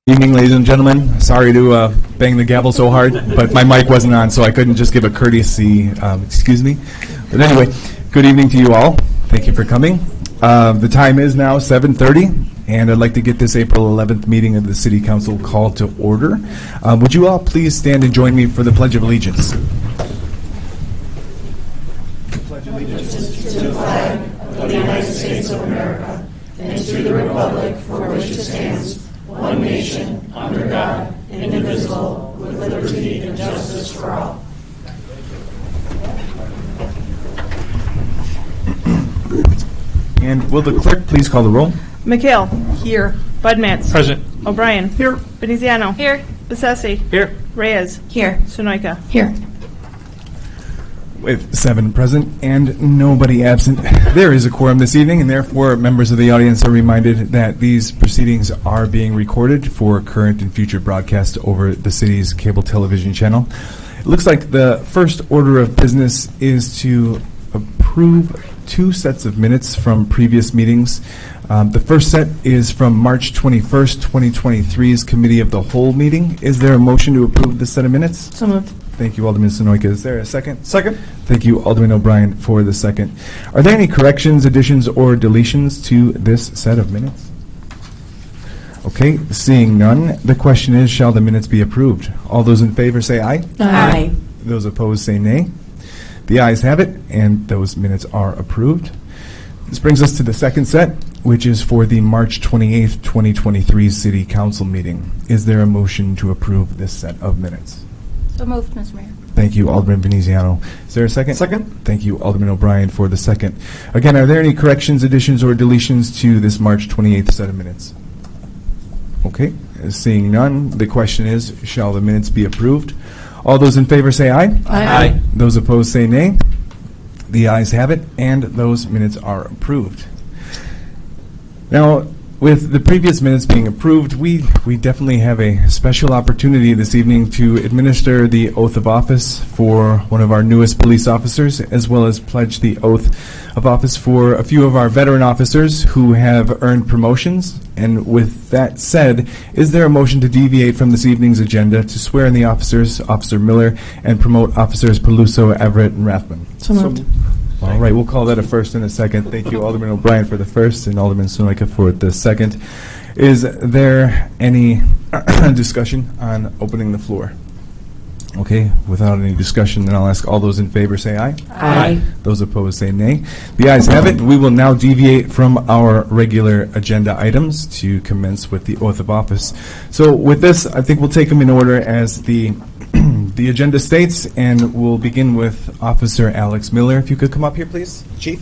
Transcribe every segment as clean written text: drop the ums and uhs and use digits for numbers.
Evening, ladies and gentlemen. Sorry to bang the gavel so hard, but my mic wasn't on, so I couldn't just give a courtesy excuse me. But anyway, good evening to you all. Thank you for coming. The time is now 7:30, and I'd like to get this April 11th meeting of the City Council called to order. Would you all please stand and join me for the Pledge of Allegiance? Pledge allegiance to the flag of the United States of America and to the republic for which it stands, one nation, under God, indivisible, with liberty and justice for all. And will the clerk please call the roll? McHale. Here. Budmats. Present. O'Brien. Here. Veneziano. Here. Bessetti. Here. Reyes. Here. Sonoyka. Here. With 7 present and nobody absent, there is a quorum this evening, and therefore members of the audience are reminded that these proceedings are being recorded for current and future broadcast over the city's cable television channel. It looks like the first order of business is to approve 2 sets of minutes from previous meetings. The first set is from March 21st, 2023's Committee of the Whole meeting. Is there a motion to approve this set of minutes? So moved. Thank you, Alderman Sonoyka. Is there a second? Second. Thank you, Alderman O'Brien, for the second. Are there any corrections, additions, or deletions to this set of minutes? Okay, seeing none, the question is, shall the minutes be approved? All those in favor say aye. Aye. Those opposed say nay. The ayes have it, and those minutes are approved. This brings us to the second set, which is for the March 28th, 2023 City Council meeting. Is there a motion to approve this set of minutes? So moved, Mr. Mayor. Thank you, Alderman Veneziano. Is there a second? Second. Thank you, Alderman O'Brien, for the second. Again, are there any corrections, additions, or deletions to this March 28th set of minutes? Okay, seeing none, the question is, shall the minutes be approved? All those in favor say aye. Aye. Those opposed say nay. The ayes have it, and those minutes are approved. Now, with the previous minutes being approved, we definitely have a special opportunity this evening to administer the oath of office for one of our newest police officers, as well as pledge the oath of office for a few of our veteran officers who have earned promotions. And with that said, is there a motion to deviate from this evening's agenda to swear in the officers, Officer Miller, and promote Officers Peluso, Everett, and Rathman? So moved. All right, we'll call that a first and a second. Thank you, Alderman O'Brien, for the first, and Alderman Sonoyka for the second. Is there any discussion on opening the floor? Okay, without any discussion, then I'll ask all those in favor say aye. Aye. Those opposed say nay. The ayes have it. We will now deviate from our regular agenda items to commence with the oath of office. So with this, I think we'll take them in order as the the agenda states, and we'll begin with Officer Alex Miller. If you could come up here, please, Chief.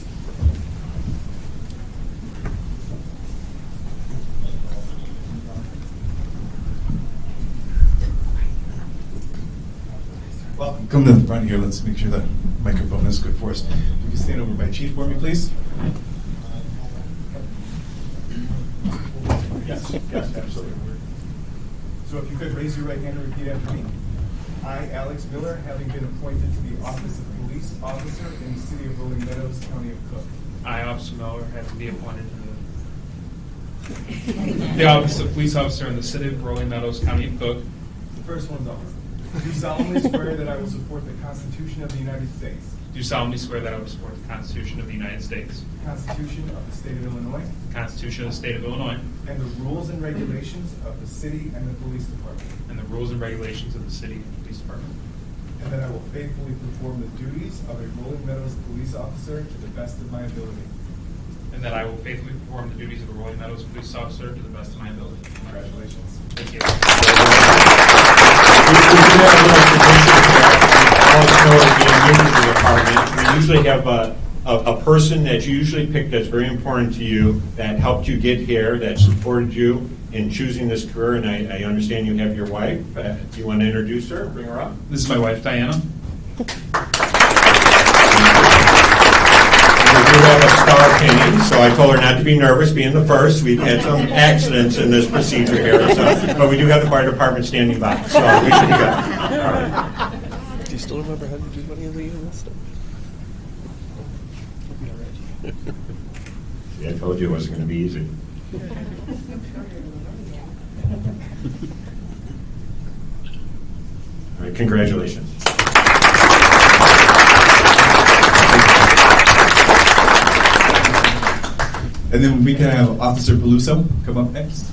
Well, come to the front here. Let's make sure the microphone is good for us. If you can stand over by Chief for me, please. Yes, absolutely. So if you could raise your right hand and repeat after me. I, Alex Miller, having been appointed to the office of police officer in the city of Rolling Meadows, county of Cook. I, Officer Miller, having been appointed to the office of police officer in the city of Rolling Meadows, county of Cook. The first one's off. Do solemnly swear that I will support the Constitution of the United States. Do solemnly swear that I will support the Constitution of the United States, The Constitution of the State of Illinois. the Constitution of the State of Illinois, And the rules and regulations of the city and the police department. and the rules and regulations of the city and police department. And that I will faithfully perform the duties of a Rolling Meadows police officer to the best of my ability. And that I will faithfully perform the duties of a Rolling Meadows police officer to the best of my ability. Congratulations. Thank you. We usually have a person that you usually pick that's very important to you, that helped you get here, that supported you in choosing this career, and I understand you have your wife. Do you want to introduce her? Bring her up. This is my wife, Diana. We do have a star painting, so I told her not to be nervous being the first. We've had some accidents in this procedure here, but we do have the fire department standing by, so we should be good. All right. Do you still remember how to do any of the stuff? See, I told you it wasn't going to be easy. All right, congratulations. And then we can have Officer Peluso come up next.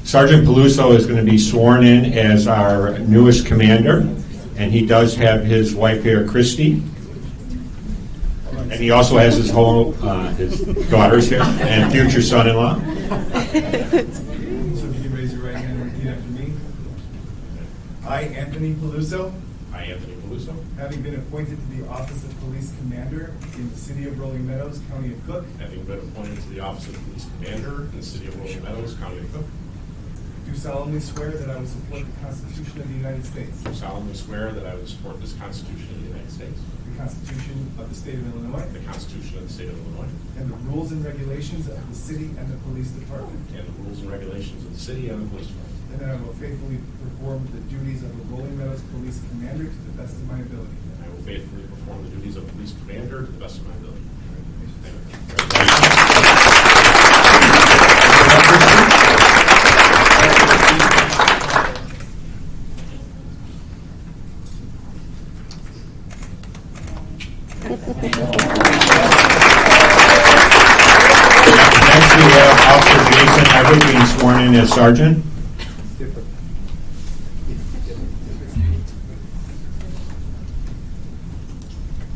Sergeant Peluso is going to be sworn in as our newest commander, and he does have his wife here, Christy. And he also has his daughters here and future son-in-law. So if you can raise your right hand and repeat after me. I, Anthony Peluso, I, Anthony Peluso, having been appointed to the office of Police Commander in the city of Rolling Meadows, County of Cook, having been appointed to the office of Police Commander in the city of Rolling Meadows, County of Cook, do solemnly swear that I will support the Constitution of the United States, do solemnly swear that I will support this Constitution of the United States, the Constitution of the State of Illinois, the Constitution of the State of Illinois, and the rules and regulations of the city and the police department, and the rules and regulations of the city and the police department. and that I will faithfully perform the duties of a Rolling Meadows Police Commander to the best of my ability. And I will faithfully perform the duties of Police Commander to the best of my ability. Thank you. Next, we have Officer Jason Everett being sworn in as sergeant.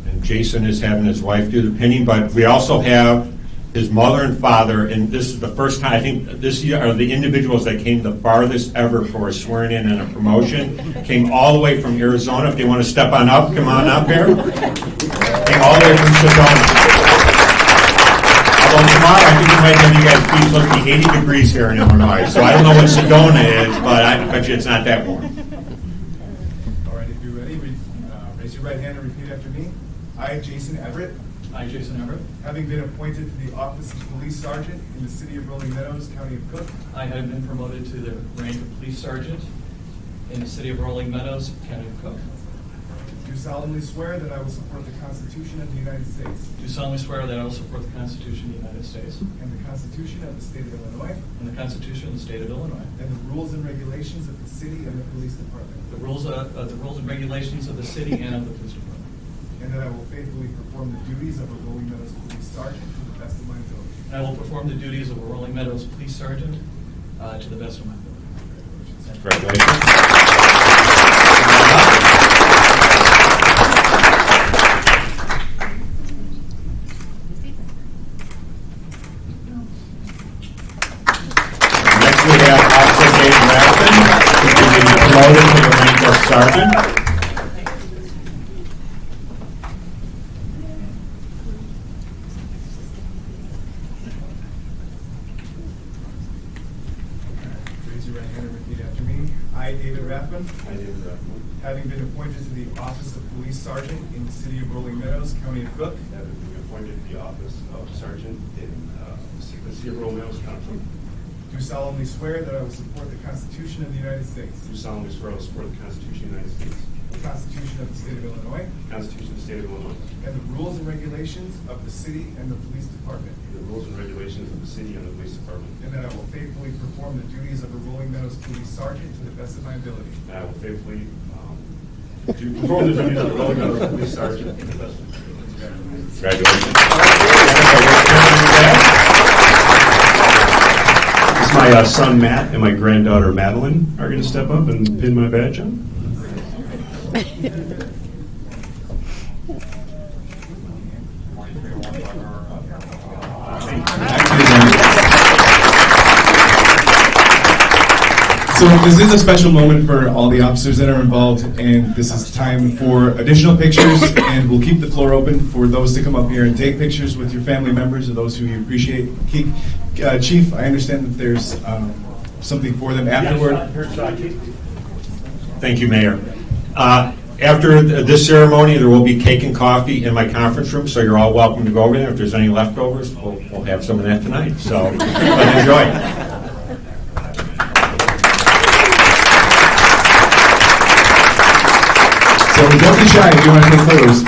And Jason is having his wife do the pinning, but we also have his mother and father, and this is the first time, I think this year are the individuals that came the farthest ever for a swearing in and a promotion. Came all the way from Arizona. If they want to step on up, come on up here. Came all the way from Sedona. Although tomorrow, I think we might have you guys be supposed to be 80 degrees here in Illinois, so I don't know what Sedona is, but I bet you it's not that warm. All right, if you're ready, raise your right hand and repeat after me. I, Jason Everett, I, Jason Everett, having been appointed to the office of Police Sergeant in the city of Rolling Meadows, County of Cook, I have been promoted to the rank of Police Sergeant in the city of Rolling Meadows, County of Cook. do solemnly swear that I will support the Constitution of the United States Do solemnly swear that I will support the Constitution of the United States and the Constitution of the State of Illinois and the Constitution of the State of Illinois, and the rules and regulations of the city and the police department, the rules and regulations of the city and of the police department. and that I will faithfully perform the duties of a Rolling Meadows Police Sergeant to the best of my ability. And I will perform the duties of a Rolling Meadows Police Sergeant to the best of my ability. Congratulations. Next we have Officer Dave Rathman, who is being promoted to the rank of sergeant. Raise your right hand and repeat after me. I, David Rathman, I, David Rathman, having been appointed to the office of Police Sergeant in the city of Rolling Meadows, County of Cook, having been appointed to the office of Sergeant in the city of Rolling Meadows, County of Cook, do solemnly swear that I will support the Constitution of the United States, do solemnly swear I will support the Constitution of the United States, the Constitution of the State of Illinois, the Constitution of the State of Illinois, and the rules and regulations of the city and the police department, and the rules and regulations of the city and the police department. and that I will faithfully perform the duties of a Rolling Meadows Police Sergeant to the best of my ability. And I will faithfully perform the duties of the Rolling Meadows Police Sergeant to the best of my ability. Congratulations. This is my son Matt and my granddaughter Madeline are going to step up and pin my badge on. So this is a special moment for all the officers that are involved, and this is time for additional pictures, and we'll keep the floor open for those to come up here and take pictures with your family members or those who you appreciate. Chief, I understand that there's something for them afterward. Thank you, Mayor. After this ceremony, there will be cake and coffee in my conference room, so you're all welcome to go over there. If there's any leftovers, we'll have some of that tonight. So enjoy. So don't be shy if you want to take photos.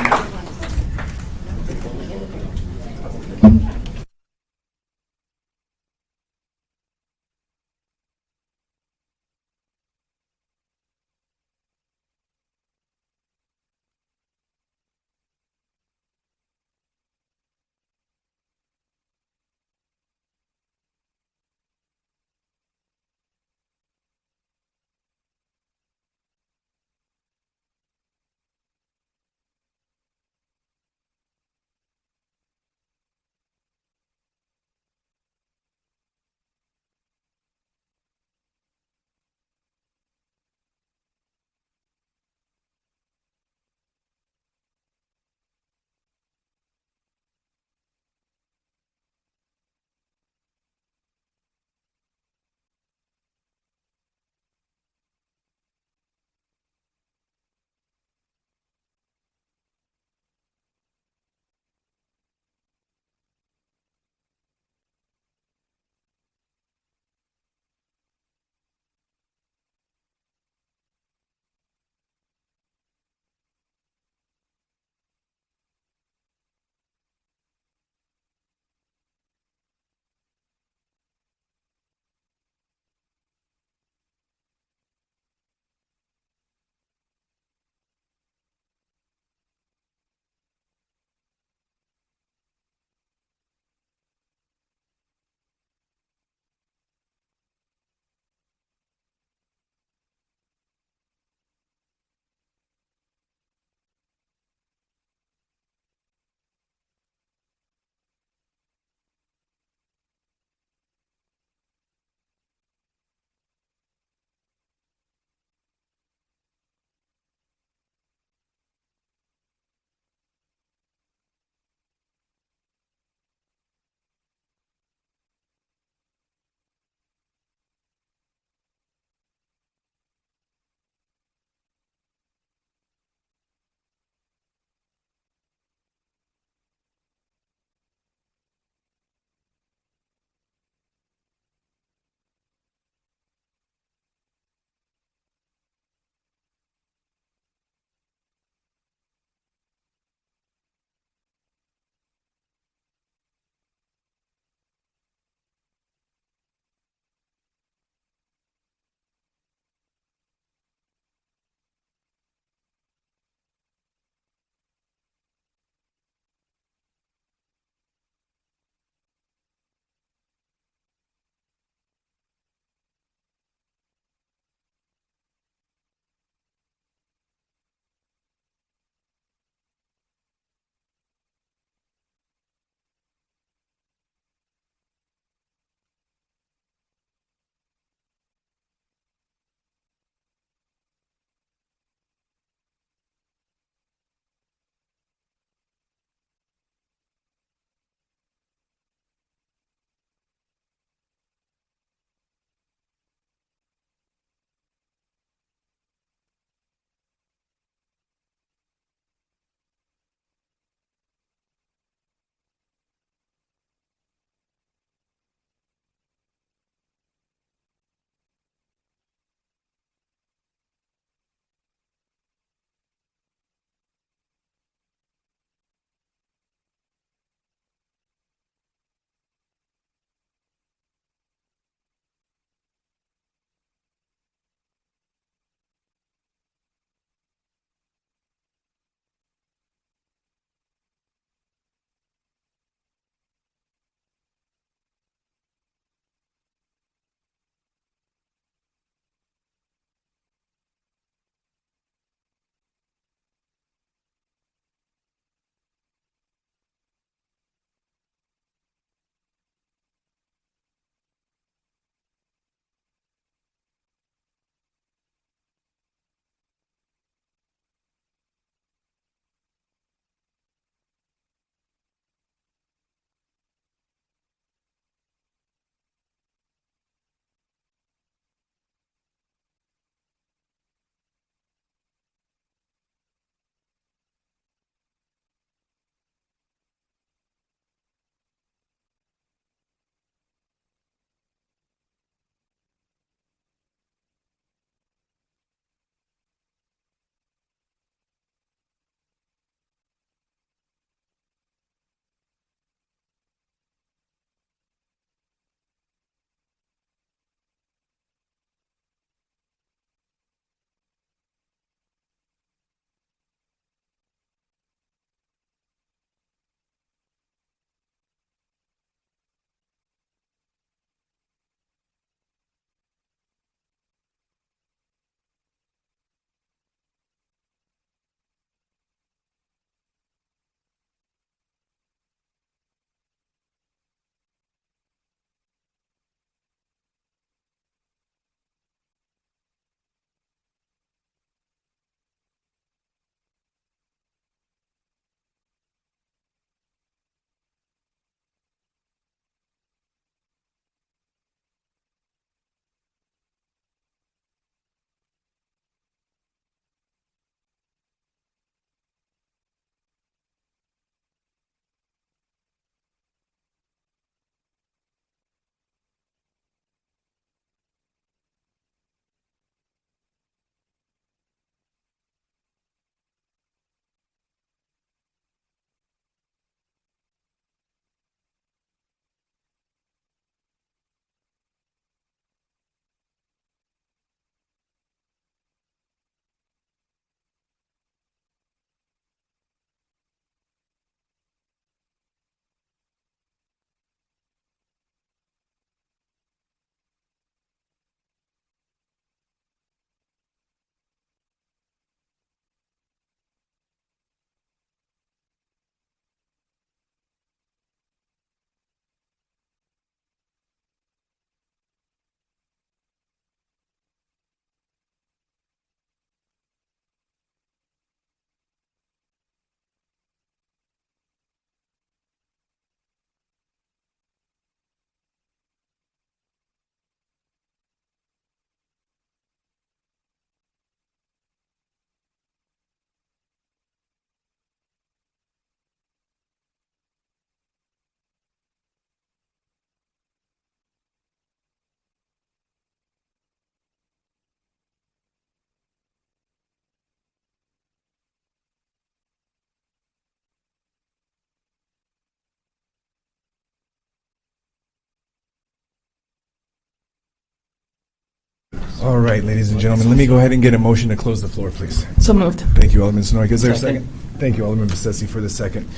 All right, ladies and gentlemen, let me go ahead and get a motion to close the floor, please. So moved. Thank you, Alderman Sonoy. Is there a Second. second? Thank you, Alderman Bessetti, for the second.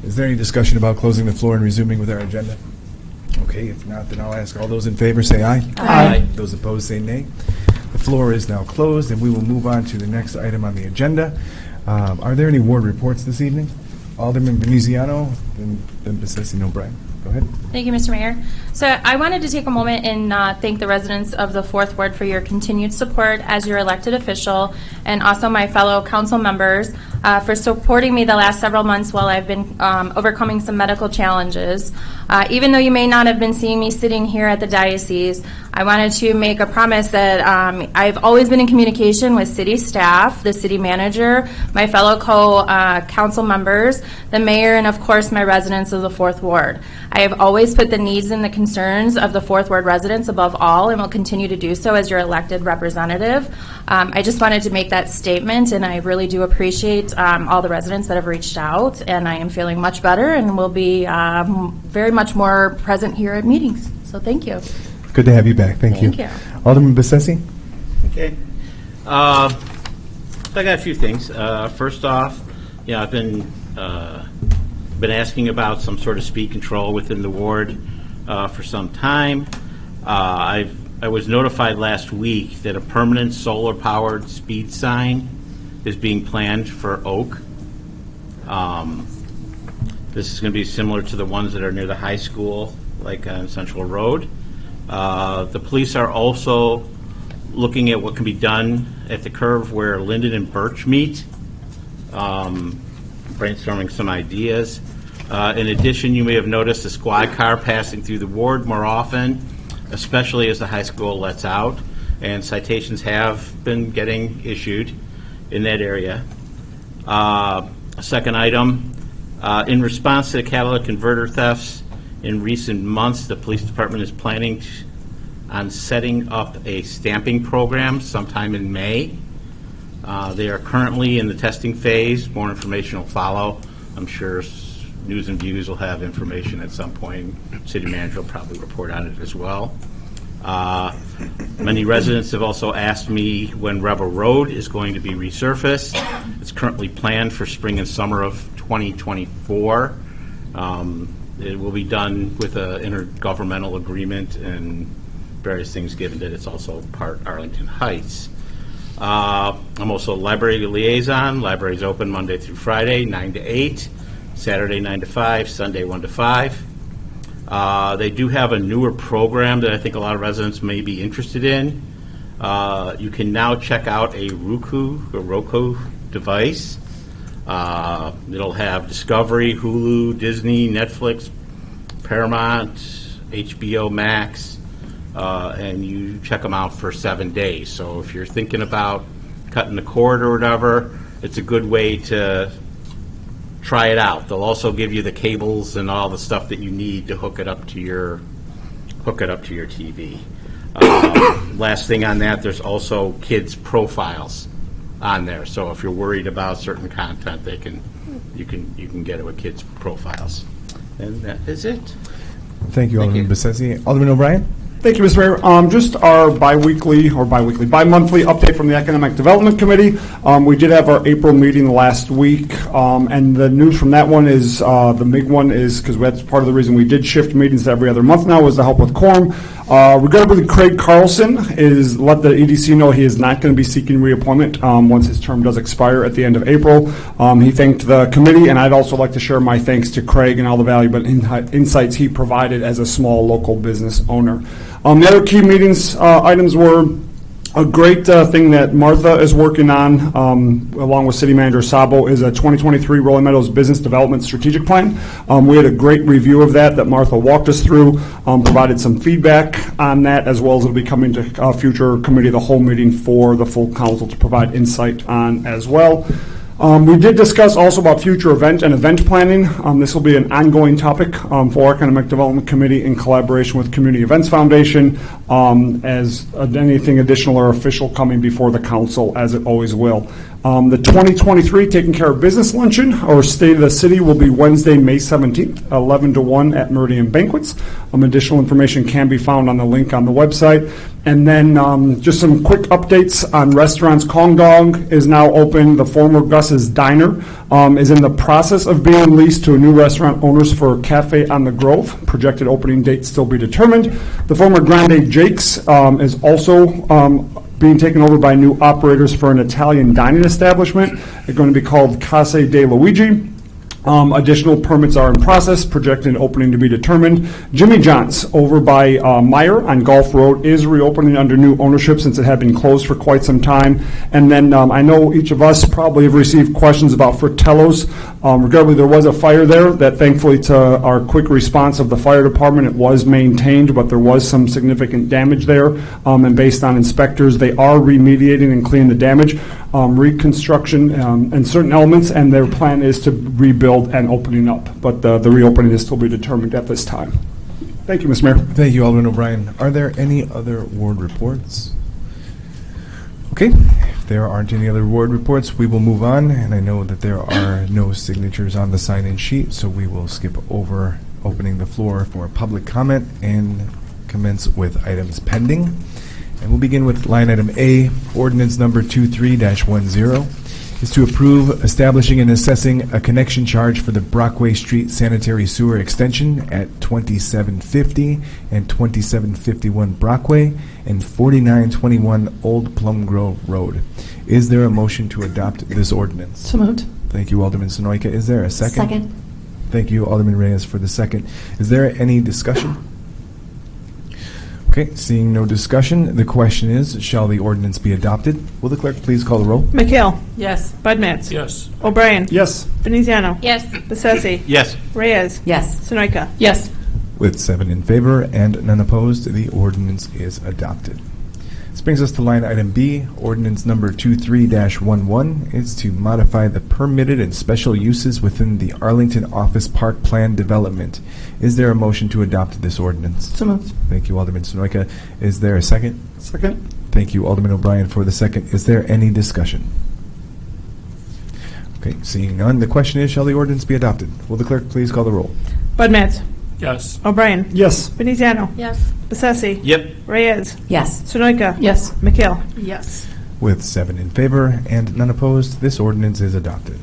Is there any discussion about closing the floor and resuming with our agenda? Okay, if not, then I'll ask all those in favor, say aye. Aye. Those opposed, say nay. The floor is now closed, and we will move on to the next item on the agenda. Are there any ward reports this evening? Alderman Veneziano, then Bessetti, no, Brian. Go ahead. Thank you, Mr. Mayor. So I wanted to take a moment and thank the residents of the 4th Ward for your continued support as your elected official, and also my fellow council members for supporting me the last several months while I've been overcoming some medical challenges. Even though you may not have been seeing me sitting here at the diocese, I wanted to make a promise that I've always been in communication with city staff, the city manager, my fellow council members, the mayor, and of course my residents of the 4th Ward. I have always put the needs and the concerns of the 4th Ward residents above all, and will continue to do so as your elected representative. I just wanted to make that statement, and I really do appreciate all the residents that have reached out, and I am feeling much better and will be very much more present here at meetings. So thank you. Good to have you back. Thank you. Thank you. Alderman Bessetti? Okay. So I got a few things. First off, I've been asking about some sort of speed control within the ward for some time. I was notified last week that a permanent solar-powered speed sign is being planned for Oak. This is going to be similar to the ones that are near the high school, like on Central Road. The police are also looking at what can be done at the curve where Linden and Birch meet, brainstorming some ideas. In addition, you may have noticed a squad car passing through the ward more often, especially as the high school lets out, and citations have been getting issued in that area. A second item, in response to the catalytic converter thefts in recent months, the police department is planning on setting up a stamping program sometime in May. They are currently in the testing phase. More information will follow. I'm sure News and Views will have information at some point. City manager will probably report on it as well. Many residents have also asked me when Rebel Road is going to be resurfaced. It's currently planned for spring and summer of 2024. It will be done with an intergovernmental agreement and various things, given that it's also part Arlington Heights. I'm also a library liaison. Library's open Monday through Friday, 9 to 8, Saturday 9 to 5, Sunday 1 to 5. They do have a newer program that I think a lot of residents may be interested in. You can now check out a Roku device. It'll have Discovery, Hulu, Disney, Netflix, Paramount, HBO Max, and you check them out for 7 days. So if you're thinking about cutting the cord or whatever, it's a good way to try it out. They'll also give you the cables and all the stuff that you need to hook it up to your TV. Last thing on that, there's also kids profiles on there. So if you're worried about certain content, you can get it with kids profiles. And that is it. Thank you, Alderman Bessetti. Alderman O'Brien? Thank you, Mr. Mayor. Just our bi-monthly update from the Economic Development Committee. We did have our April meeting last week, and the news from that one is, the big one is, because that's part of the reason we did shift meetings to every other month now, was to help with quorum. Regarding Craig Carlson, is let the EDC know he is not going to be seeking reappointment once his term does expire at the end of April. He thanked the committee, and I'd also like to share my thanks to Craig and all the valuable insights he provided as a small local business owner. The other key meetings items were a great thing that Martha is working on, along with City Manager Sabo, is a 2023 Rolling Meadows Business Development Strategic Plan. We had a great review of that Martha walked us through, provided some feedback on that, as well as it'll be coming to a future committee of the whole meeting for the full council to provide insight on as well. We did discuss also about future event planning. This will be an ongoing topic for Economic Development Committee in collaboration with Community Events Foundation, as anything additional or official coming before the council, as it always will. The 2023 Taking Care of Business Luncheon, or State of the City, will be Wednesday, May 17th, 11 to 1 at Meridian Banquets. Additional information can be found on the link on the website. And then just some quick updates on restaurants. Kong Dong is now open. The former Gus's Diner is in the process of being leased to a new restaurant owners for Cafe on the Grove. Projected opening date still be determined. The former Grande Jake's is also being taken over by new operators for an Italian dining establishment. They're going to be called Casa de Luigi. Additional permits are in process, projected opening to be determined. Jimmy John's over by Meyer on Gulf Road is reopening under new ownership since it had been closed for quite some time. And then I know each of us probably have received questions about Fratello's. Regardless, there was a fire there that thankfully to our quick response of the fire department, it was maintained, but there was some significant damage there. And based on inspectors, they are remediating and cleaning the damage, reconstruction and certain elements, and their plan is to rebuild and opening up, but the reopening is still be determined at this time. Thank you, Mr. Mayor. Thank you, Alderman O'Brien. Are there any other ward reports? Okay, if there aren't any other ward reports, we will move on, and I know that there are no signatures on the sign-in sheet, so we will skip over opening the floor for public comment and commence with items pending. And we'll begin with line item A, ordinance number 23-10. Is to approve establishing and assessing a connection charge for the Brockway Street Sanitary Sewer Extension at 2750 and 2751 Brockway and 4921 Old Plum Grove Road. Is there a motion to adopt this ordinance? So moved. Thank you, Alderman Sonoyka. Is there a second? Second. Thank you, Alderman Reyes, for the second. Is there any discussion? Okay, seeing no discussion, the question is, shall the ordinance be adopted? Will the clerk please call the roll? McHale. Yes. Bud Matts. Yes. O'Brien. Yes. Veneziano. Yes. Bessesi. Yes. Reyes. Yes. Sonoyka. Yes. With 7 in favor and none opposed, the ordinance is adopted. This brings us to line item B, ordinance number 23-11. It's to modify the permitted and special uses within the Arlington Office Park Plan development. Is there a motion to adopt this ordinance? So moved. Thank you, Alderman Sonoyka. Is there a second? Second. Thank you, Alderman O'Brien, for the second. Is there any discussion? Okay, seeing none, the question is, shall the ordinance be adopted? Will the clerk please call the roll? Bud Matts. Yes. O'Brien. Yes. Veneziano. Yes. Bessesi. Yep. Reyes. Yes. Sonoyka. Yes. McHale. Yes. With 7 in favor and none opposed, this ordinance is adopted.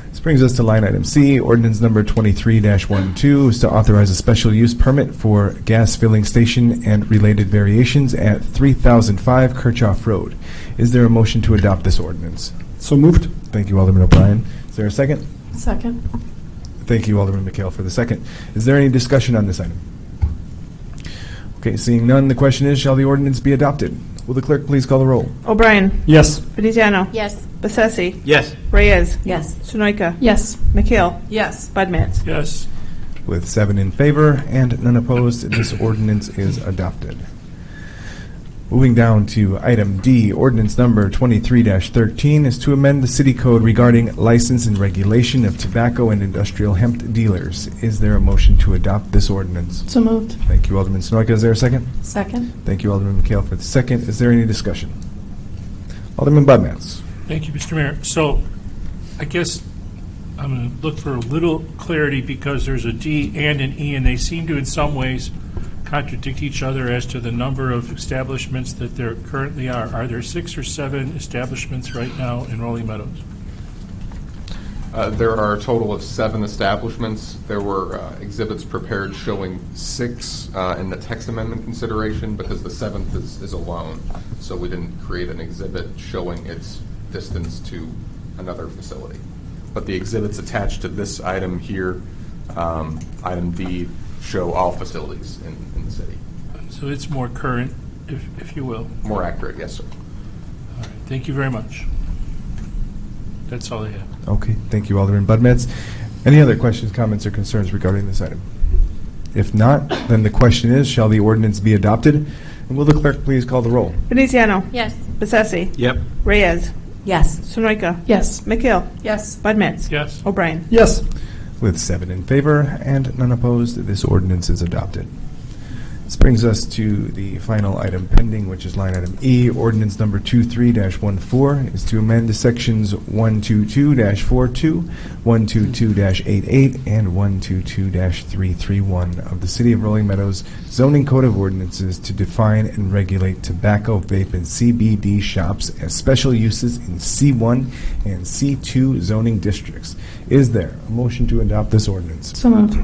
This brings us to line item C, ordinance number 23-12 is to authorize a special use permit for gas filling station and related variations at 3005 Kirchhoff Road. Is there a motion to adopt this ordinance? So moved. Thank you, Alderman O'Brien. Is there a second? Second. Thank you, Alderman McHale, for the second. Is there any discussion on this item? Okay, seeing none, the question is, shall the ordinance be adopted? Will the clerk please call the roll? O'Brien. Yes. Veneziano. Yes. Bessesi. Yes. Reyes. Yes. Sonoyka. Yes. McHale. Yes. Bud Matts. Yes. With 7 in favor and none opposed, this ordinance is adopted. Moving down to item D, ordinance number 23-13 is to amend the city code regarding license and regulation of tobacco and industrial hemp dealers. Is there a motion to adopt this ordinance? So moved. Thank you, Alderman Sonoyka. Is there a second? Second. Thank you, Alderman McHale, for the second. Is there any discussion? Alderman Budmats. Thank you, Mr. Mayor. So I guess I'm going to look for a little clarity because there's a D and an E, and they seem to in some ways contradict each other as to the number of establishments that there currently are. Are there 6 or 7 establishments right now in Rolling Meadows? There are a total of 7 establishments. There were exhibits prepared showing 6 in the text amendment consideration because the 7th is alone. So we didn't create an exhibit showing its distance to another facility. But the exhibits attached to this item here, item D, show all facilities in the city. So it's more current, if you will. More accurate, yes, sir. All right. Thank you very much. That's all I have. Okay, thank you, Alderman Budmats. Any other questions, comments, or concerns regarding this item? If not, then the question is, shall the ordinance be adopted? And will the clerk please call the roll? Veneziano. Yes. Bessesi. Yep. Reyes. Yes. Sonoyka. Yes. McHale. Yes. Bud Matts. Yes. O'Brien. Yes. With 7 in favor and none opposed, this ordinance is adopted. This brings us to the final item pending, which is line item E. Ordinance number 23-14 is to amend sections 122-42, 122-88, and 122-331 of the City of Rolling Meadows Zoning Code of Ordinances to define and regulate tobacco, vape, and CBD shops as special uses in C1 and C2 zoning districts. Is there a motion to adopt this ordinance? So moved.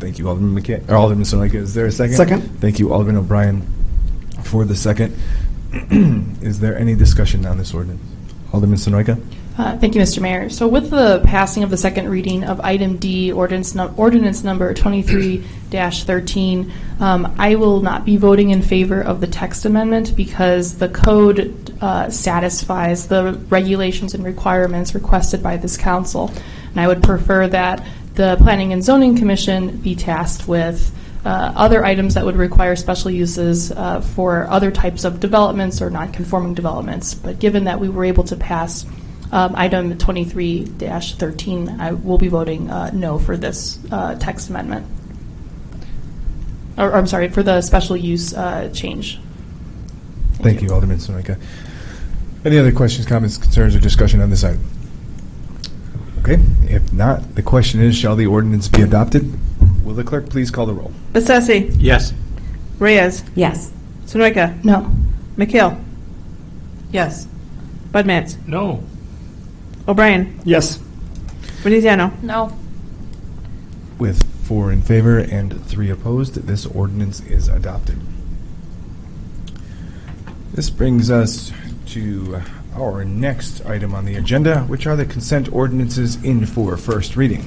Thank you, Alderman McKay, or Alderman Sonoyka. Is there a second? Second. Thank you, Alderman O'Brien, for the second. Is there any discussion on this ordinance? Alderman Sonoyka? Thank you, Mr. Mayor. So with the passing of the second reading of item D, ordinance number 23-13, I will not be voting in favor of the text amendment because the code satisfies the regulations and requirements requested by this council. And I would prefer that the Planning and Zoning Commission be tasked with other items that would require special uses for other types of developments or non-conforming developments. But given that we were able to pass item 23-13, I will be voting no for this text amendment. Or I'm sorry, for the special use change. Thank you, Alderman Sonoyka. Any other questions, comments, concerns, or discussion on this item? Okay, if not, the question is, shall the ordinance be adopted? Will the clerk please call the roll? Bessesi. Yes. Reyes. Yes. Sonoyka. No. McHale. Yes. Bud Matts. No. O'Brien. Yes. Veneziano. No. With 4 in favor and 3 opposed, this ordinance is adopted. This brings us to our next item on the agenda, which are the consent ordinances in for first reading.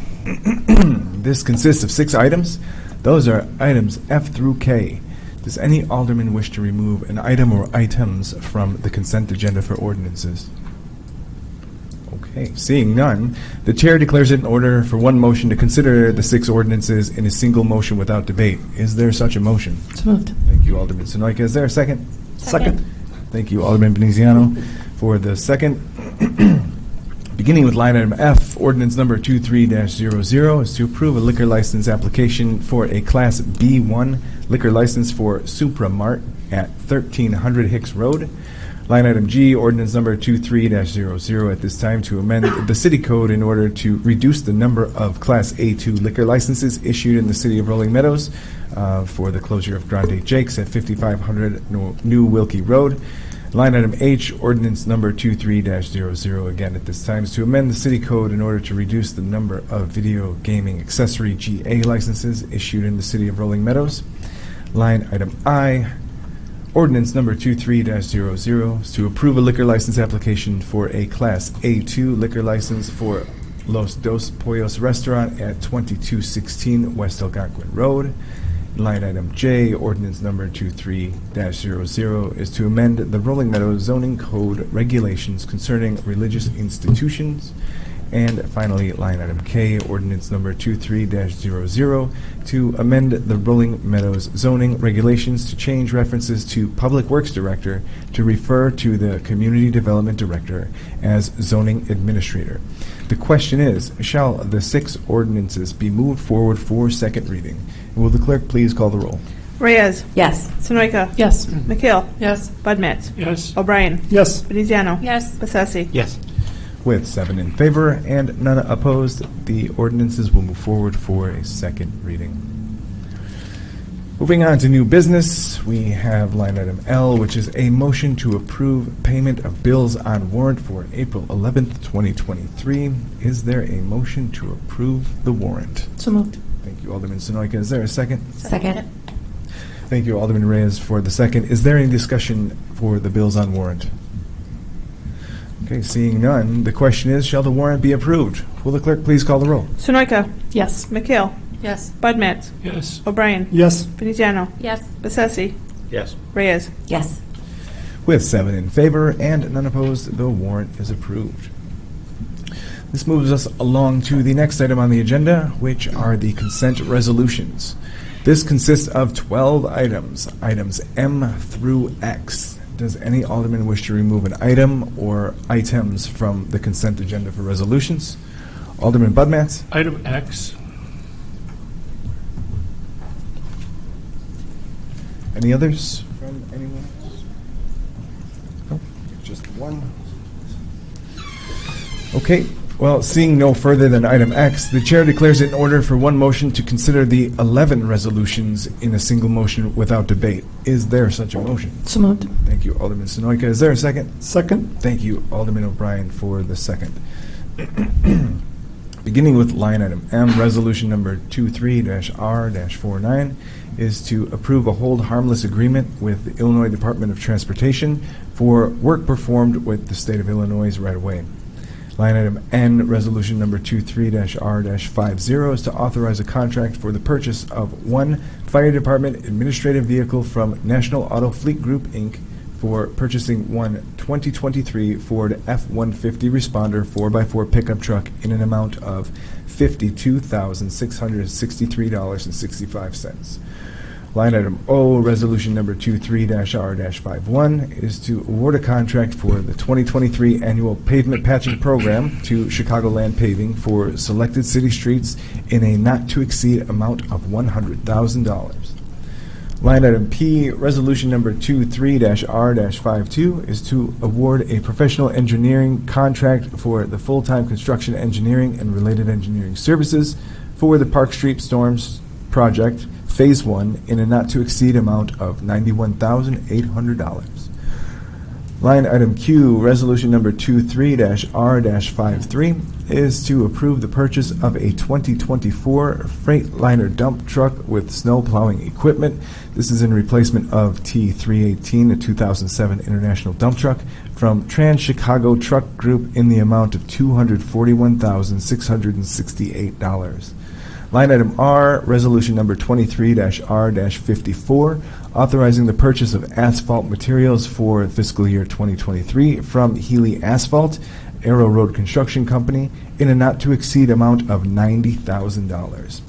This consists of 6 items. Those are items F through K. Does any alderman wish to remove an item or items from the consent agenda for ordinances? Okay, seeing none, the chair declares it in order for one motion to consider the 6 ordinances in a single motion without debate. Is there such a motion? So moved. Thank you, Alderman Sonoyka. Is there a second? Second. Thank you, Alderman Veneziano, for the second. Beginning with line item F, ordinance number 23-00 is to approve a liquor license application for a Class B1 liquor license for Supra Mart at 1300 Hicks Road. Line item G, ordinance number 23-00 at this time to amend the city code in order to reduce the number of Class A2 liquor licenses issued in the city of Rolling Meadows for the closure of Grande Jake's at 5500 New Wilkie Road. Line item H, ordinance number 23-00 again at this time is to amend the city code in order to reduce the number of video gaming accessory GA licenses issued in the city of Rolling Meadows. Line item I, ordinance number 23-00 is to approve a liquor license application for a Class A2 liquor license for Los Dos Pollos Restaurant at 2216 West Algonquin Road. Line item J, ordinance number 23-00 is to amend the Rolling Meadows zoning code regulations concerning religious institutions. And finally, line item K, ordinance number 23-00 to amend the Rolling Meadows zoning regulations to change references to Public Works Director to refer to the Community Development Director as Zoning Administrator. The question is, shall the 6 ordinances be moved forward for second reading? Will the clerk please call the roll? Reyes. Yes. Sonoyka. Yes. McHale. Yes. Bud Matts. Yes. O'Brien. Yes. Veneziano. Yes. Bessesi. Yes. With 7 in favor and none opposed, the ordinances will move forward for a second reading. Moving on to new business, we have line item L, which is a motion to approve payment of bills on warrant for April 11th, 2023. Is there a motion to approve the warrant? So moved. Thank you, Alderman Sonoyka. Is there a second? Second. Thank you, Alderman Reyes, for the second. Is there any discussion for the bills on warrant? Okay, seeing none, the question is, shall the warrant be approved? Will the clerk please call the roll? Sonoyka. Yes. McHale. Yes. Bud Matts. Yes. O'Brien. Yes. Veneziano. Yes. Bessesi. Yes. Reyes. Yes. With 7 in favor and none opposed, the warrant is approved. This moves us along to the next item on the agenda, which are the consent resolutions. This consists of 12 items, items M through X. Does any alderman wish to remove an item or items from the consent agenda for resolutions? Alderman Bud Matts? Item X. Any others from anyone else? No, just one. Okay, well, seeing no further than item X, the chair declares it in order for one motion to consider the 11 resolutions in a single motion without debate. Is there such a motion? So moved. Thank you, Alderman Sonoyka. Is there a second? Second. Thank you, Alderman O'Brien, for the second. Beginning with line item M, resolution number 23-R-49 is to approve a hold harmless agreement with the Illinois Department of Transportation for work performed with the state of Illinois right away. Line item N, resolution number 23-R-50 is to authorize a contract for the purchase of one fire department administrative vehicle from National Auto Fleet Group, Inc. for purchasing one 2023 Ford F-150 Responder 4x4 pickup truck in an amount of $52,663.65. Line item O, resolution number 23-R-51 is to award a contract for the 2023 annual pavement patching program to Chicagoland Paving for selected city streets in a not-to-exceed amount of $100,000. Line item P, resolution number 23-R-52 is to award a professional engineering contract for the full-time construction engineering and related engineering services for the Park Street Storms Project Phase 1 in a not-to-exceed amount of $91,800. Line item Q, resolution number 23-R-53 is to approve the purchase of a 2024 Freightliner dump truck with snow plowing equipment. This is in replacement of T318, a 2007 International dump truck, from Trans Chicago Truck Group in the amount of $241,668. Line item R, resolution number 23-R-54, authorizing the purchase of asphalt materials for fiscal year 2023 from Healy Asphalt, Arrow Road Construction Company, in a not-to-exceed amount of $90,000.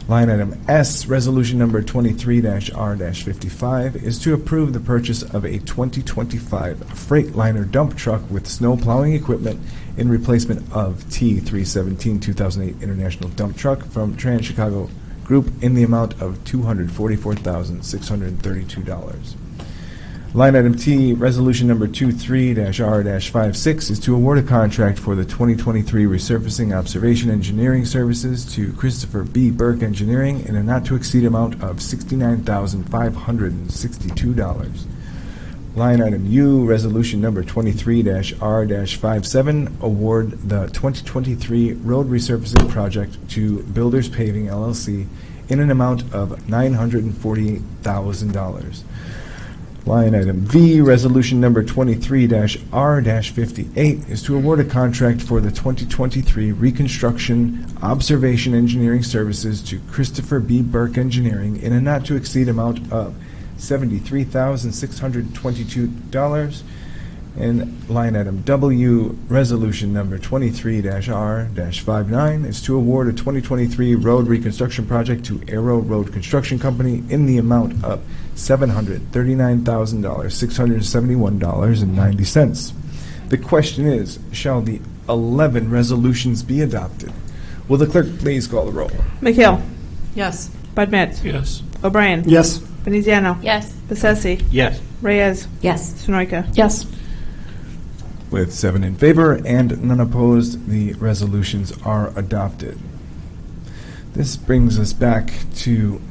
Line item S, resolution number 23-R-55, is to approve the purchase of a 2025 Freightliner dump truck with snow plowing equipment in replacement of T317 2008 International dump truck from Trans Chicago Group in the amount of $244,632. Line item T, resolution number 23-R-56 is to award a contract for the 2023 resurfacing observation engineering services to Christopher B. Burke Engineering in a not-to-exceed amount of $69,562. Line item U, resolution number 23-R-57, award the 2023 road resurfacing project to Builders Paving LLC in an amount of $948,000. Line item V, resolution number 23-R-58 is to award a contract for the 2023 reconstruction observation engineering services to Christopher B. Burke Engineering in a not-to-exceed amount of $73,622. And line item W, resolution number 23-R-59 is to award a 2023 road reconstruction project to Arrow Road Construction Company in the amount of $739,671.90. The question is, shall the 11 resolutions be adopted? Will the clerk please call the roll? McHale. Yes. Bud Matts. Yes. O'Brien. Yes. Veneziano. Yes. Bessesi. Yes. Reyes. Yes. Sonoyka. Yes. With 7 in favor and none opposed, the resolutions are adopted. This brings us back to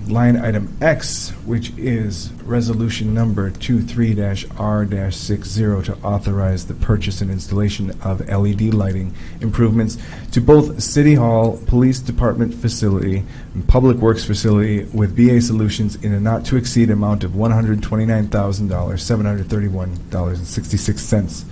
line item X, which is resolution number 23-R-60 to authorize the purchase and installation of LED lighting improvements to both City Hall, Police Department facility, and Public Works facility with BA Solutions in a not-to-exceed amount of $129,731.66.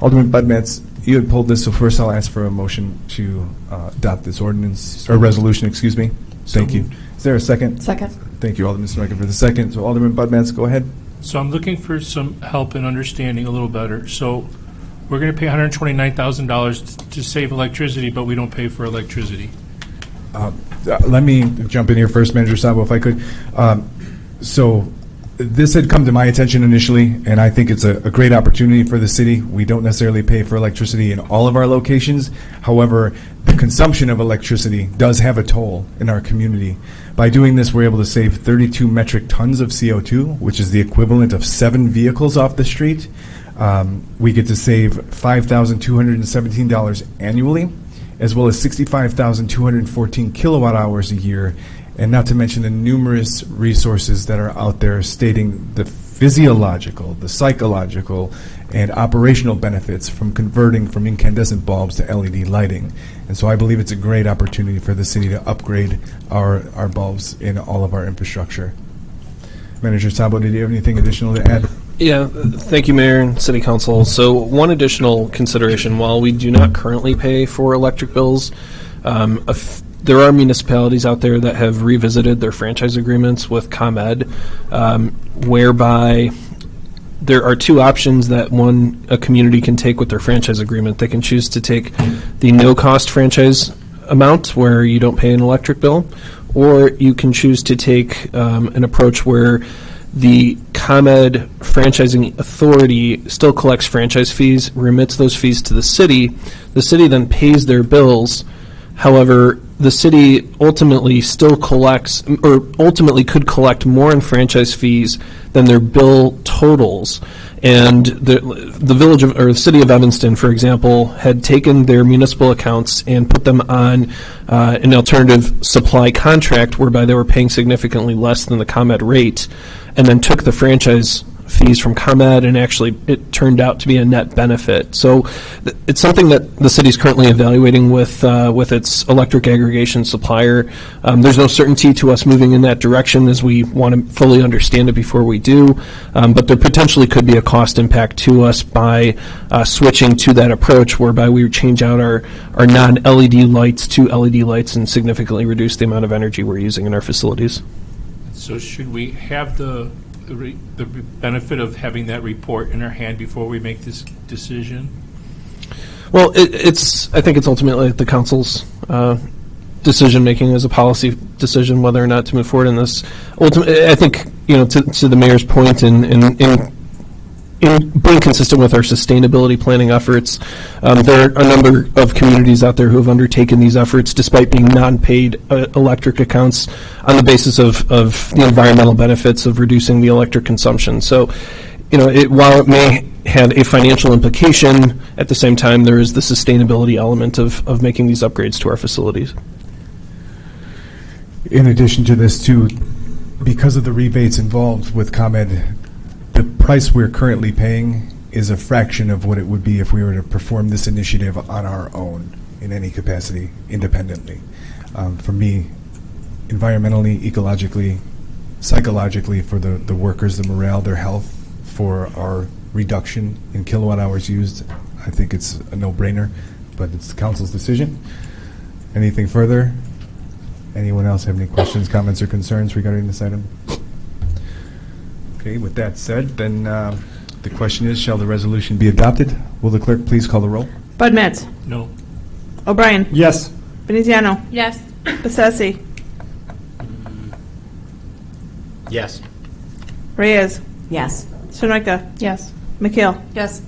Alderman Budmetz, you had pulled this, so first I'll ask for a motion to adopt this ordinance, or resolution, excuse me. Thank you. Is there a second? Second. Thank you, Alderman Sonoyka, for the second. So Alderman Budmetz, go ahead. So I'm looking for some help in understanding a little better. So we're going to pay $129,000 to save electricity, but we don't pay for electricity. Let me jump in here first, Manager Sabo, if I could. So this had come to my attention initially, and I think it's a great opportunity for the city. We don't necessarily pay for electricity in all of our locations. However, the consumption of electricity does have a toll in our community. By doing this, we're able to save 32 metric tons of CO2, which is the equivalent of 7 vehicles off the street. We get to save $5,217 annually, as well as 65,214 kilowatt hours a year, and not to mention the numerous resources that are out there stating the physiological, the psychological, and operational benefits from converting from incandescent bulbs to LED lighting. And so I believe it's a great opportunity for the city to upgrade our bulbs in all of our infrastructure. Manager Sabo, did you have anything additional to add? Yeah, thank you, Mayor and City Council. So one additional consideration, while we do not currently pay for electric bills, there are municipalities out there that have revisited their franchise agreements with ComEd, whereby there are two options that a community can take with their franchise agreement. They can choose to take the no-cost franchise amount where you don't pay an electric bill, or you can choose to take an approach where the ComEd franchising authority still collects franchise fees, remits those fees to the city. The city then pays their bills. However, the city ultimately still collects, or ultimately could collect more in franchise fees than their bill totals. And the village of, or the city of Evanston, for example, had taken their municipal accounts and put them on an alternative supply contract whereby they were paying significantly less than the ComEd rate, and then took the franchise fees from ComEd, and actually it turned out to be a net benefit. So it's something that the city is currently evaluating with its electric aggregation supplier. There's no certainty to us moving in that direction, as we want to fully understand it before we do, but there potentially could be a cost impact to us by switching to that approach, whereby we would change out our non-LED lights to LED lights and significantly reduce the amount of energy we're using in our facilities. So should we have the benefit of having that report in our hand before we make this decision? Well, I think it's ultimately the council's decision-making as a policy decision whether or not to move forward in this. Ultimately, I think, to the mayor's point, in being consistent with our sustainability planning efforts, there are a number of communities out there who have undertaken these efforts despite being non-paid electric accounts on the basis of the environmental benefits of reducing the electric consumption. So, while it may have a financial implication, at the same time there is the sustainability element of making these upgrades to our facilities. In addition to this, too, because of the rebates involved with ComEd, the price we're currently paying is a fraction of what it would be if we were to perform this initiative on our own in any capacity independently. For me, environmentally, ecologically, psychologically, for the workers, the morale, their health, for our reduction in kilowatt hours used, I think it's a no-brainer, but it's the council's decision. Anything further? Anyone else have any questions, comments, or concerns regarding this item? Okay, with that said, then the question is, shall the resolution be adopted? Will the clerk please call the roll? Bud Matts. No. O'Brien. Yes. Veneziano. Yes. Bessesi. Yes. Reyes. Yes. Sunoika. Yes. McHale. Yes.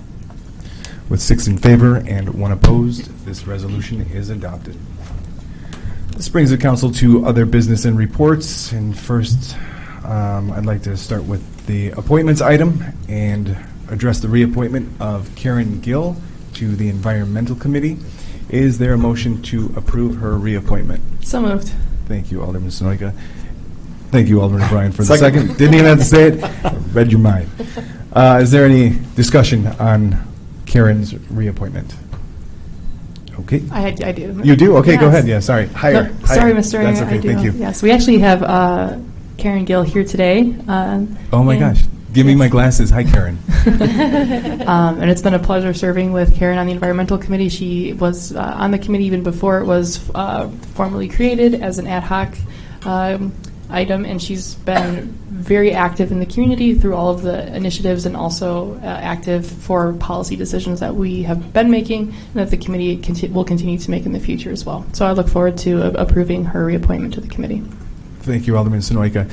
With 6 in favor and 1 opposed, this resolution is adopted. This brings the council to other business and reports. And first, I'd like to start with the appointments item and address the reappointment of Karen Gill to the Environmental Committee. Is there a motion to approve her reappointment? So moved. Thank you, Alderman Sonoyka. Thank you, Alderman O'Brien, for the second. Didn't even have to say it. Read your mind. Is there any discussion on Karen's reappointment? Okay. I do. You do? Okay, go Yes. ahead. Yeah, sorry. Higher. No, sorry, Mr. That's Mayor, okay. I do. Thank you. Yes, we actually have Karen Gill here today. Oh my gosh. Give me my glasses. Hi, Karen. And it's been a pleasure serving with Karen on the Environmental Committee. She was on the committee even before it was formally created as an ad hoc item, and she's been very active in the community through all of the initiatives, and also active for policy decisions that we have been making and that the committee will continue to make in the future as well. So I look forward to approving her reappointment to the committee. Thank you, Alderman Sonoyka.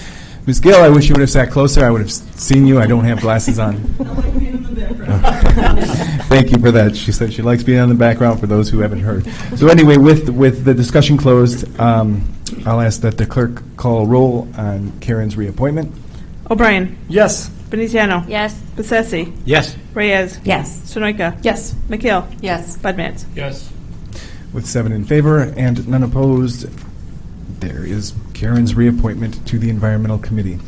Ms. Gill, I wish you would have sat closer. I would have seen you. I don't have glasses on. Thank you for that. She said she likes being on the background for those who haven't heard. So anyway, with the discussion closed, I'll ask that the clerk call roll on Karen's reappointment. O'Brien. Yes. Veneziano. Yes. Bessesi. Yes. Reyes. Yes. Sunoika. Yes. McHale. Yes. Budmats. Yes. With 7 in favor and none opposed, there is Karen's reappointment to the Environmental Committee.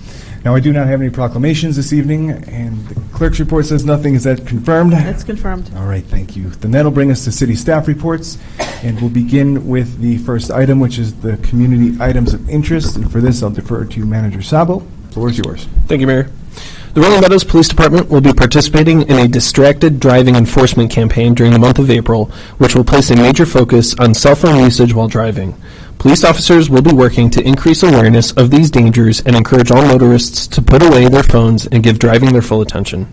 Now, I do not have any proclamations this evening, and the clerk's report says nothing. Is that confirmed? That's confirmed. All right, thank you. Then that'll bring us to city staff reports, and we'll begin with the first item, which is the community items of interest. And for this, I'll defer to Manager Sabo. The floor is yours. Thank you, Mayor. The Rolling Meadows Police Department will be participating in a distracted driving enforcement campaign during the month of April, which will place a major focus on cell phone usage while driving. Police officers will be working to increase awareness of these dangers and encourage all motorists to put away their phones and give driving their full attention.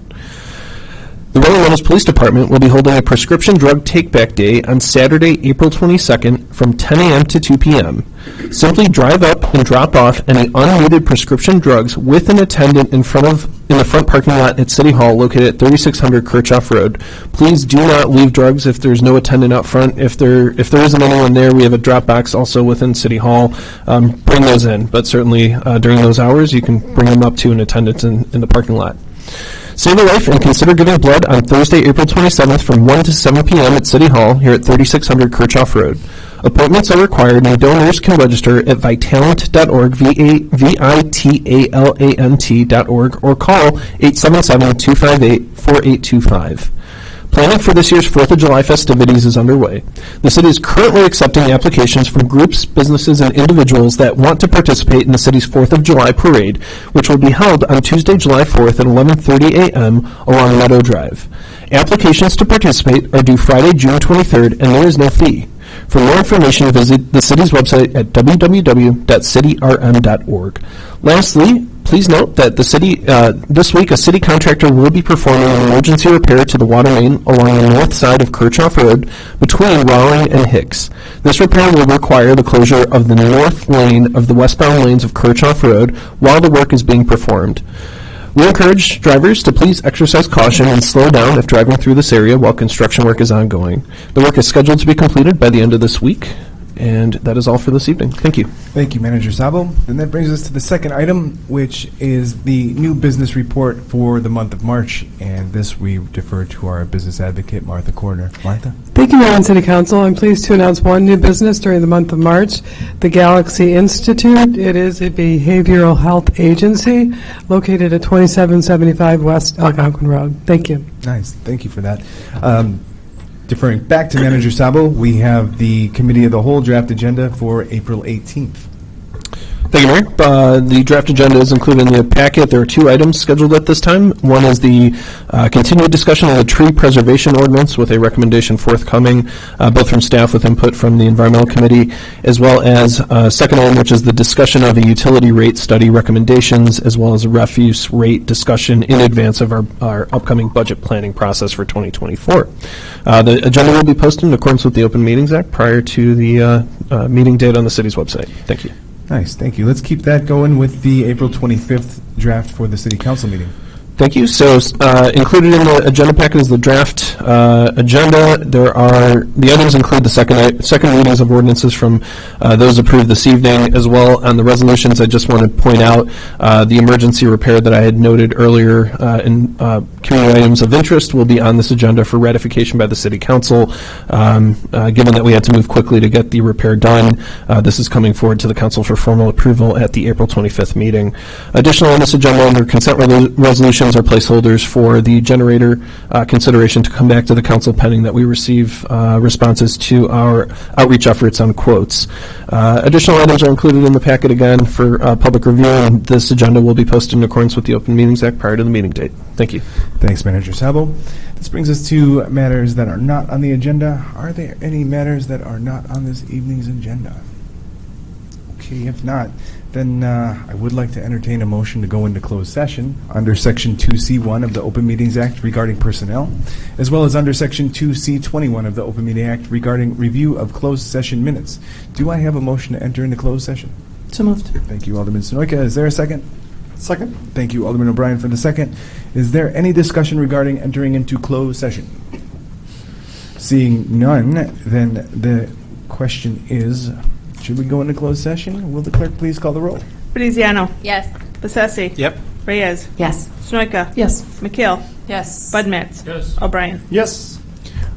The Rolling Meadows Police Department will be holding a prescription drug take-back day on Saturday, April 22nd from 10 a.m. to 2 p.m. Simply drive up and drop off any unneeded prescription drugs with an attendant in the front parking lot at City Hall located at 3600 Kirchhoff Road. Please do not leave drugs if there's no attendant out front. If there isn't anyone there, we have a drop box also within City Hall. Bring those in, but certainly during those hours, you can bring them up to an attendant in the parking lot. Save a life and consider giving blood on Thursday, April 27th from 1 to 7 p.m. at City Hall here at 3600 Kirchhoff Road. Appointments are required and donors can register at Vitalant.org, Vitalant.org, or call 877-258-4825. Planning for this year's 4th of July festivities is underway. The city is currently accepting applications from groups, businesses, and individuals that want to participate in the city's 4th of July parade, which will be held on Tuesday, July 4th at 11:30 a.m. along Meadow Drive. Applications to participate are due Friday, June 23rd, and there is no fee. For more information, visit the city's website at www.cityrm.org. Lastly, please note that this week a city contractor will be performing an emergency repair to the water main along the north side of Kirchhoff Road between Rowling and Hicks. This repair will require the closure of the north lane of the westbound lanes of Kirchhoff Road while the work is being performed. We encourage drivers to please exercise caution and slow down if driving through this area while construction work is ongoing. The work is scheduled to be completed by the end of this week. And that is all for this evening. Thank you. Thank you, Manager Sabo. And that brings us to the second item, which is the new business report for the month of March. And this we defer to our business advocate, Martha Corner. Martha? Thank you, Mayor and City Council. I'm pleased to announce one new business during the month of March, the Galaxy Institute. It is a behavioral health agency located at 2775 West Algonquin Road. Thank you. Nice. Thank you for that. Deferring back to Manager Sabo, we have the Committee of the Whole draft agenda for April 18th. Thank you, Mayor. The draft agenda is included in the packet. There are two items scheduled at this time. One is the continued discussion of the tree preservation ordinance with a recommendation forthcoming, both from staff with input from the Environmental Committee, as well as second item, which is the discussion of a utility rate study recommendations, as well as a refuse rate discussion in advance of our upcoming budget planning process for 2024. The agenda will be posted in accordance with the Open Meetings Act prior to the meeting date on the city's website. Thank you. Nice, thank you. Let's keep that going with the April 25th draft for the City Council meeting. Thank you. So included in the agenda packet is the draft agenda. The items include the second readings of ordinances from those approved this evening, as well on the resolutions. I just want to point out the emergency repair that I had noted earlier in community items of interest will be on this agenda for ratification by the City Council. Given that we had to move quickly to get the repair done, this is coming forward to the Council for formal approval at the April 25th meeting. Additionally, on this agenda, under consent resolutions are placeholders for the generator consideration to come back to the Council pending that we receive responses to our outreach efforts on quotes. Additional items are included in the packet again for public review, and this agenda will be posted in accordance with the Open Meetings Act prior to the meeting date. Thank you. Thanks, Manager Sabo. This brings us to matters that are not on the agenda. Are there any matters that are not on this evening's agenda? Okay, if not, then I would like to entertain a motion to go into closed session under Section 2C1 of the Open Meetings Act regarding personnel, as well as under Section 2C21 of the Open Meeting Act regarding review of closed session minutes. Do I have a motion to enter into closed session? So moved. Thank you, Alderman Sonoyka. Is there a second? Second? Thank you, Alderman O'Brien, for the second. Is there any discussion regarding entering into closed session? Seeing none, then the question is, should we go into closed session? Will the clerk please call the roll? Feliciano. Yes. Bessesi. Yep. Reyes. Yes. Sunoika. Yes. McHale. Yes. Bud Matts. Yes. O'Brien. Yes.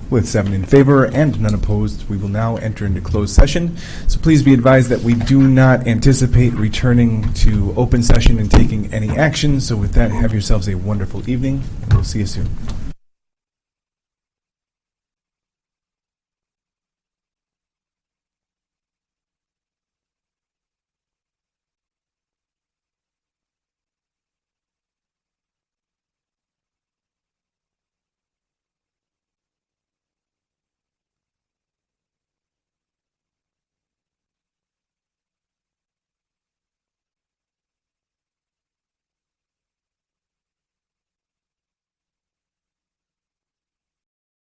With 7 in favor and none opposed, we will now enter into closed session. So please be advised that we do not anticipate returning to open session and taking any action. So with that, have yourselves a wonderful evening, and we'll see you soon.